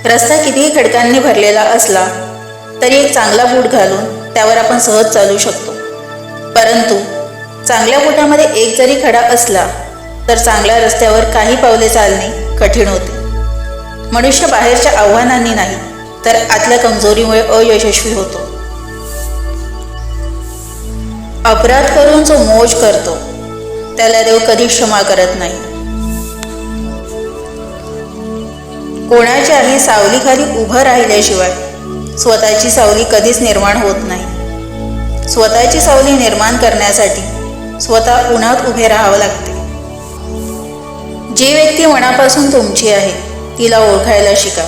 रस्ता कितीही खडकांनी भरलेला असला तरी एक चांगला बूट घालून त्यावर आपण सहज चालू शकतो. परंतु चांगल्या बुटामध्ये एक जरी खडा असला तर चांगल्या रस्त्यावर काही पावले चालणे कठीण होते. मनुष्य बाहेरच्या आव्हानांनी नाही तर आतल्या कमजोरीमुळे अयशस्वी होतो. अपराध करून जो मोज करतो त्याला देव कधीच क्षमा करत नाही. कोणाच्याही सावलीखाली उभं राहिल्याशिवाय स्वतःची सावली कधीच निर्माण होत नाही. स्वतःची सावली निर्माण करण्यासाठी स्वतः उन्हात उभे राहावं लागते. जी व्यक्ती मनापासून तुमची आहे तिला ओळखायला शिका,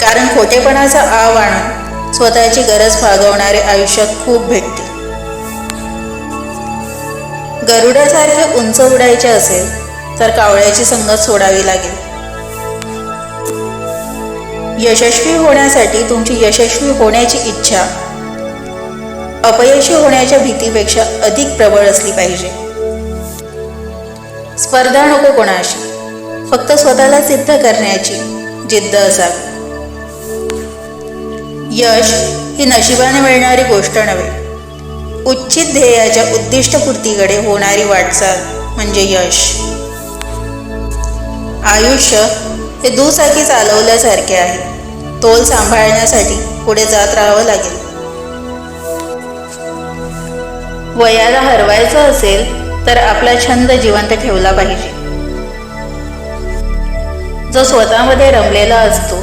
कारण खोटेपणाचा आव आणून स्वतःची गरज भागवणारे आयुष्यात खूप भेटते. गरुडासारखे उंच उडायचे असेल तर कावळ्याची संगत सोडावी लागेल. यशस्वी होण्यासाठी तुमची यशस्वी होण्याची इच्छा अपयशी होण्याच्या भीतीपेक्षा अधिक प्रबळ असली पाहिजे. स्पर्धा नको कोणाशी, फक्त स्वतःला सिद्ध करण्याची जिद्द असावी. यश ही नशिबाने मिळणारी गोष्ट नव्हे, उच्चित ध्येयाच्या उद्दिष्टपूर्तीकडे होणारी वाटचाल म्हणजे यश. आयुष्य हे दुचाकी चालवल्यासारखे आहे. तोल सांभाळण्यासाठी पुढे जात राहावं लागेल. वयाला हरवायचं असेल तर आपला छंद जिवंत ठेवला पाहिजे. जो स्वतःमध्ये रमलेला असतो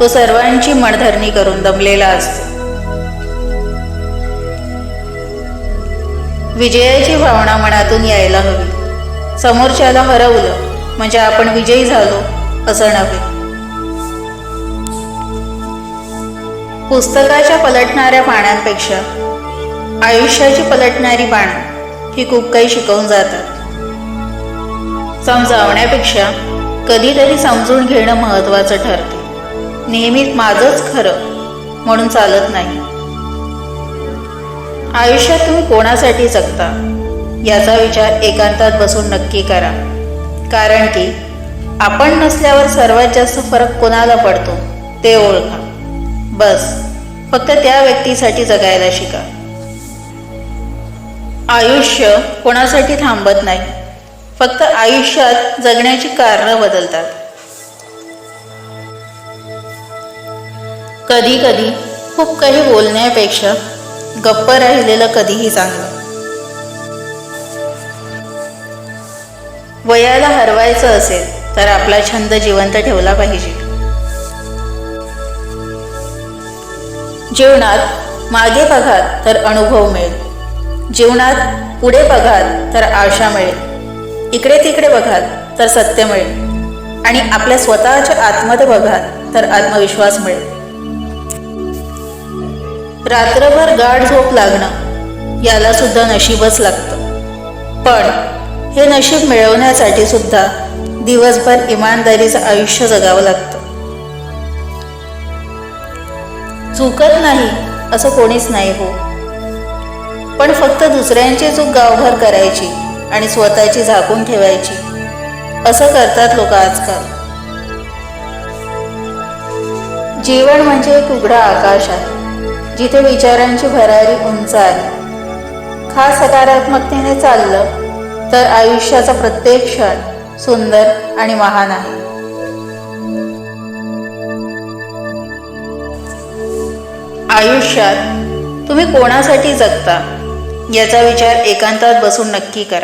तो सर्वांची मनधरणी करून दमलेला असतो. विजयाची भावना मनातून यायला हवी. समोरच्याला हरवलं म्हणजे आपण विजयी झालो असं नव्हे. पुस्तकाच्या पलटणाऱ्या पानांपेक्षा आयुष्याची पलटणारी पानं ही खूप काही शिकवून जातात. समजावण्यापेक्षा कधीतरी समजून घेणं महत्त्वाचं ठरते. नेहमीच माझंच खरं म्हणून चालत नाही. आयुष्यात तुम्ही कोणासाठी जगता याचा विचार एकांतात बसून नक्की करा. कारण की आपण नसल्यावर सर्वात जास्त फरक कोणाला पडतो ते ओळखा. बस फक्त त्या व्यक्तीसाठी जगायला शिका. आयुष्य कोणासाठी थांबत नाही, फक्त आयुष्यात जगण्याची कारणं बदलतात. कधी कधी खूप काही बोलण्यापेक्षा गप्प राहिलेलं कधीही चांगलं. वयाला हरवायचं असेल तर आपला छंद जिवंत ठेवला पाहिजे. जीवनात मागे बघाल तर अनुभव मिळेल. जीवनात पुढे बघाल तर आशा मिळेल. इकडे तिकडे बघाल तर सत्य मिळेल. आणि आपल्या स्वतःच्या आतमध्ये बघाल तर आत्मविश्वास मिळेल. रात्रभर गाढ झोप लागणं याला सुद्धा नशीबच लागतं. पण हे नशीब मिळवण्यासाठी सुद्धा दिवसभर इमानदारीचं आयुष्य जगावं लागतं. चुकत नाही असं कोणीच नाही हो, पण फक्त दुसऱ्यांची चूक गावभर करायची आणि स्वतःची झाकून ठेवायची असं करतात लोक आजकाल. जीवन म्हणजे एक उघडा आकाश आहे जिथे विचारांची भरारी उंच आहे. खास सकारात्मकतेने चाललं तर आयुष्याचा प्रत्येक क्षण सुंदर आणि महान आहे. आयुष्यात तुम्ही कोणासाठी जगता याचा विचार एकांतात बसून नक्की करा.